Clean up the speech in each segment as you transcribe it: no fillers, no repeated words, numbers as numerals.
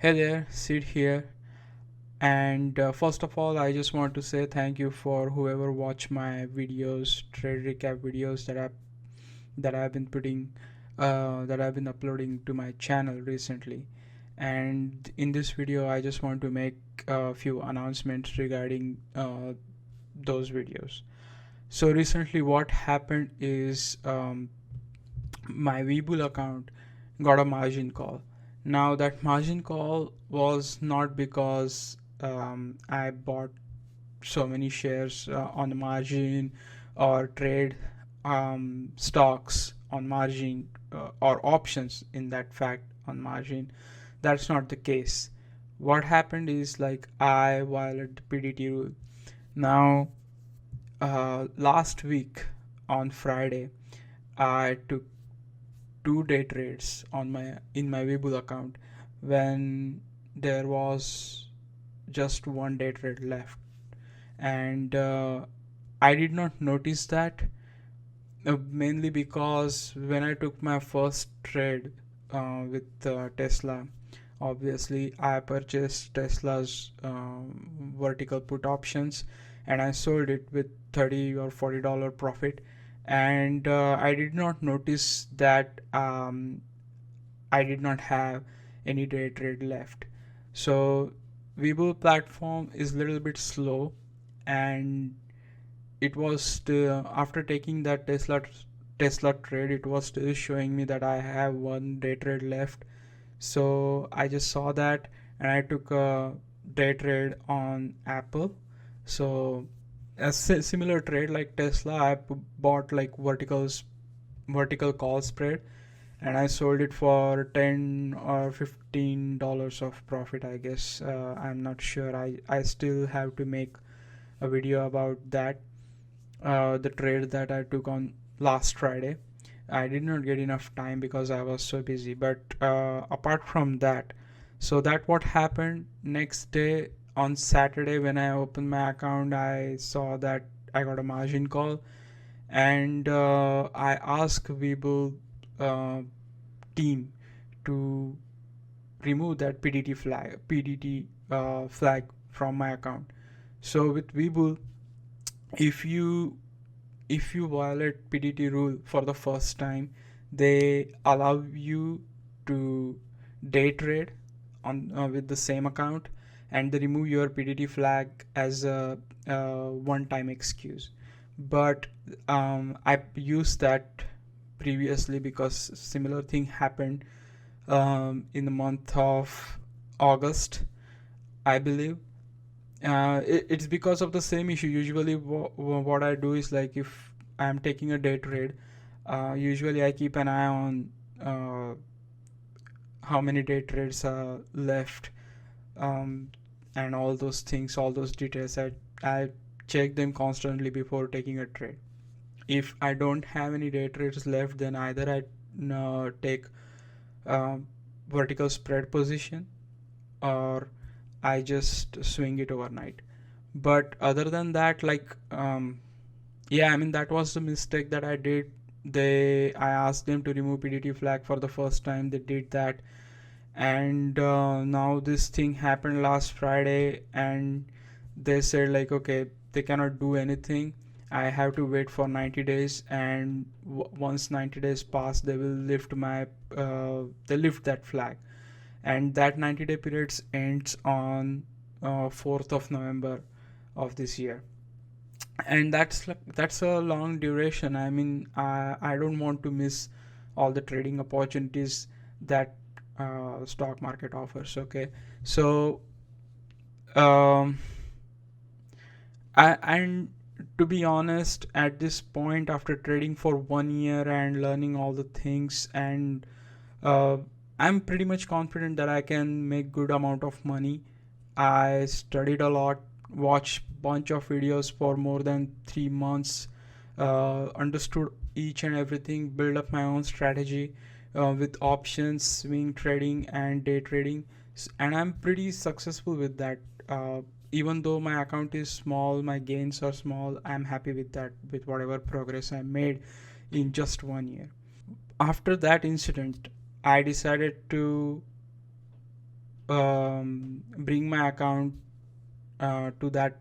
Hey there, Sid here. And first of all, I just want to say thank you for whoever watched my videos, trade recap videos that I've been that I've been uploading to my channel recently. And in this video, I just want to make a few announcements regarding those videos. So recently, what happened is my Webull account got a margin call. Now that margin call was not because I bought so many shares on the margin or trade stocks on margin or options in that fact on margin. That's not the case. What happened is like I violated the PDT rule. Now, last week on Friday, I took 2 day trades on my in my Webull account when there was just 1 day trade left, and I did not notice that mainly because when I took my first trade with Tesla, obviously I purchased Tesla's vertical put options and I sold it with $30 or $40 profit, and I did not notice that I did not have any day trade left. So Weibo platform is a little bit slow, and it was still, after taking that Tesla trade, it was still showing me that I have 1 day trade left. So I just saw that and I took a day trade on Apple. So a similar trade like Tesla, I bought like vertical call spread, and I sold it for $10 or $15 of profit, I guess. I'm not sure. I still have to make a video about that, the trade that I took on last Friday. I did not get enough time because I was so busy. But apart from that, so that what happened next day on Saturday when I opened my account, I saw that I got a margin call, and I asked Webull uh, team to remove that PDT flag from my account. So with Webull, if you if you violate PDT rule for the first time, they allow you to day trade on with the same account, and they remove your PDT flag as a one-time excuse. But I used that previously because similar thing happened in the month of August, I believe. It's because of the same issue. Usually, what I do is like if I'm taking a day trade, usually I keep an eye on how many day trades are left, um, and all those things, all those details. I check them constantly before taking a trade. If I don't have any day trades left, then either I take um, vertical spread position, or I just swing it overnight. But other than that, like yeah, I mean that was the mistake that I did. I asked them to remove PDT flag for the first time. They did that, and now this thing happened last Friday, and they said like okay, they cannot do anything. I have to wait for 90 days, and once 90 days pass, they will lift they lift that flag, and that 90-day period ends on 4th of November of this year. And that's a long duration. I mean, I don't want to miss all the trading opportunities that stock market offers. Okay, so um, and to be honest, at this point, after trading for 1 year and learning all the things, and uh, I'm pretty much confident that I can make good amount of money. I studied a lot, watched bunch of videos for more than 3 months, understood each and everything, build up my own strategy with options, swing trading, and day trading, and I'm pretty successful with that. Even though my account is small, my gains are small. I'm happy with that, with whatever progress I made in just 1 year. After that incident, I decided to bring my account to that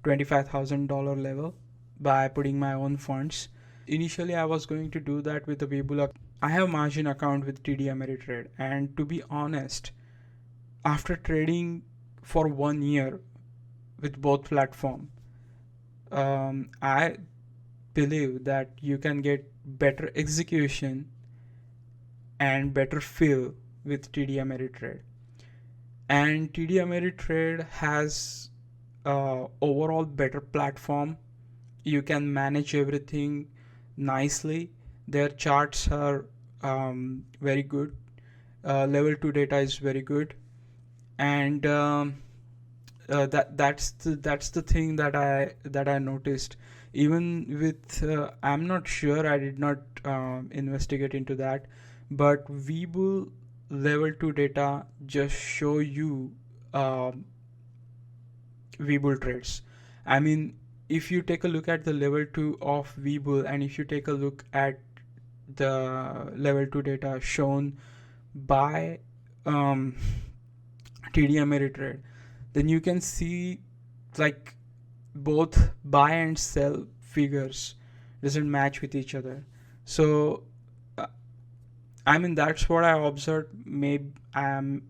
$25,000 level by putting my own funds. Initially I was going to do that with the Webull. I have margin account with TD Ameritrade, and to be honest, after trading for 1 year with both platform, I believe that you can get better execution and better feel with TD Ameritrade. And TD Ameritrade has overall better platform. You can manage everything nicely. Their charts are very good. Level 2 data is very good, and that's the thing that I noticed. Even with I'm not sure, I did not investigate into that, but Webull level 2 data just show you Webull trades. I mean, if you take a look at the level 2 of Webull, and if you take a look at the level 2 data shown by um, TD Ameritrade, then you can see like both buy and sell figures doesn't match with each other. So uh, I mean, that's what I observed. Maybe I'm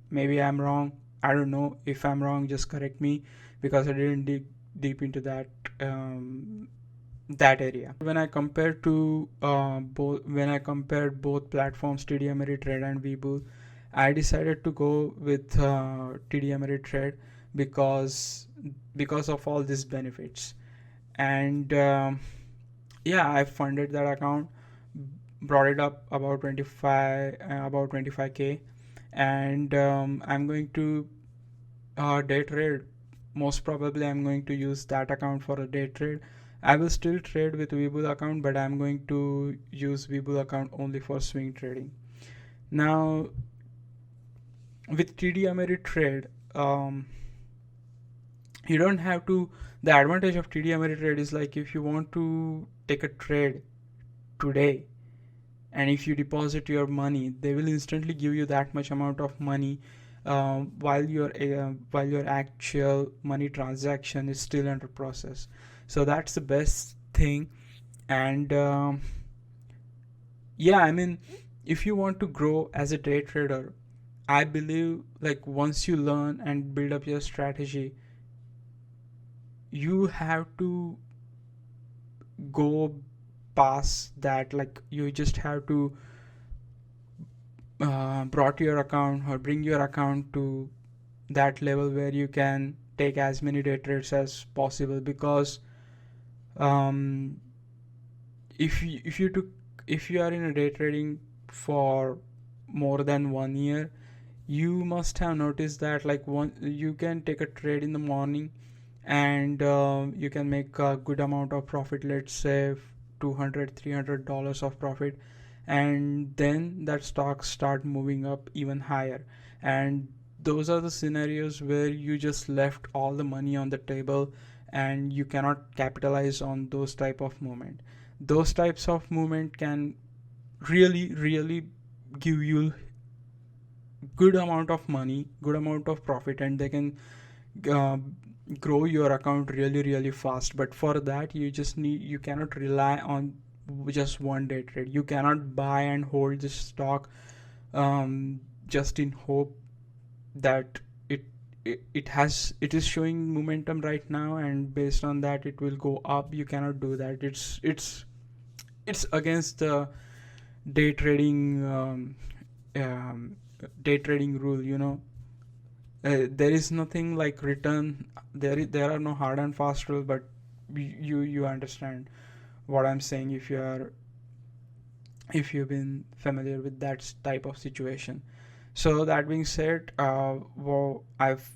wrong. I don't know. If I'm wrong, just correct me, because I didn't dig deep into that area. When I compared to when I compared both platforms, TD Ameritrade and Webull, I decided to go with TD Ameritrade because of all these benefits. And yeah, I funded that account, brought it up about 25k, and I'm going to day trade. Most probably I'm going to use that account for a day trade. I will still trade with Webull account, but I'm going to use Webull account only for swing trading. Now with TD Ameritrade, you don't have to. The advantage of TD Ameritrade is like, if you want to take a trade today, and if you deposit your money, they will instantly give you that much amount of money, while your actual money transaction is still under process. So that's the best thing. And yeah, I mean, if you want to grow as a day trader, I believe like once you learn and build up your strategy, you have to go past that. Like, you just have to brought your account or bring your account to that level where you can take as many day trades as possible. Because um, if you are in a day trading for more than 1 year, you must have noticed that like one you can take a trade in the morning, and you can make a good amount of profit, let's say $200-300 of profit, and then that stocks start moving up even higher. And those are the scenarios where you just left all the money on the table, and you cannot capitalize on those type of movement. Those types of movement can really give you good amount of money, good amount of profit, and they can uh, grow your account really fast. But for that, you cannot rely on just one day trade. You cannot buy and hold this stock just in hope that it is showing momentum right now, and based on that it will go up. You cannot do that. It's against the day trading um, day trading rule, there is nothing like written. There are no hard and fast rule, but you understand what I'm saying if you've been familiar with that type of situation. So that being said, well, I've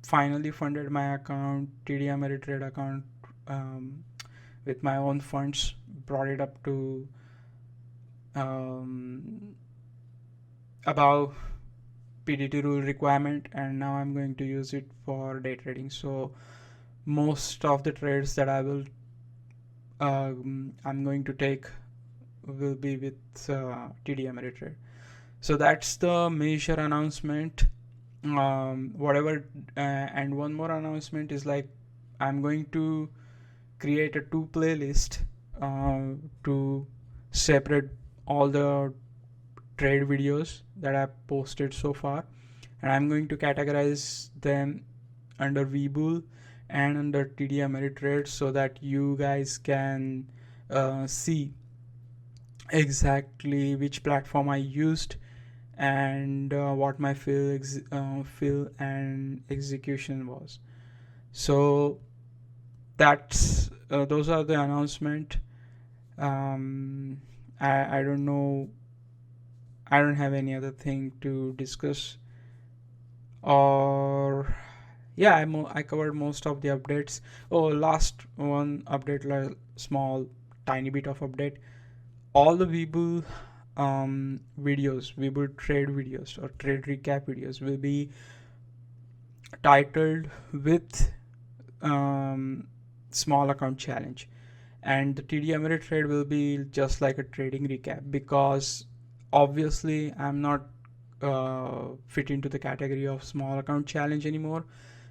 finally funded my account, TD Ameritrade account, with my own funds, brought it up to above PDT rule requirement, and now I'm going to use it for day trading. So most of the trades that I'm going to take will be with TD Ameritrade. So that's the major announcement whatever. And one more announcement is like I'm going to create a two playlist to separate all the trade videos that I've posted so far, and I'm going to categorize them under Webull and under TD Ameritrade so that you guys can see exactly which platform I used and what my fill and execution was. So that's those are the announcement. um, I don't know, I don't have any other thing to discuss, or yeah, I covered most of the updates. Oh, last one update, like small tiny bit of update. All the Webull trade videos or trade recap videos will be titled with small account challenge, and the TD Ameritrade will be just like a trading recap, because obviously I'm not fit into the category of small account challenge anymore,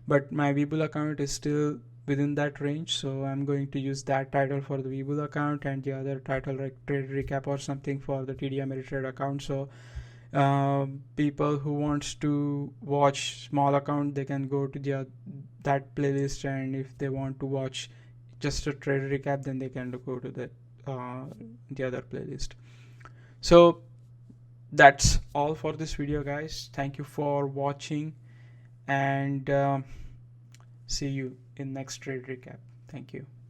but my Webull account is still within that range, so I'm going to use that title for the Webull account and the other title like trade recap or something for the TD Ameritrade account. So people who wants to watch small account, they can go to that playlist, and if they want to watch just a trade recap, then they can go to the other playlist. So that's all for this video, guys. Thank you for watching, and see you in next trade recap. Thank you.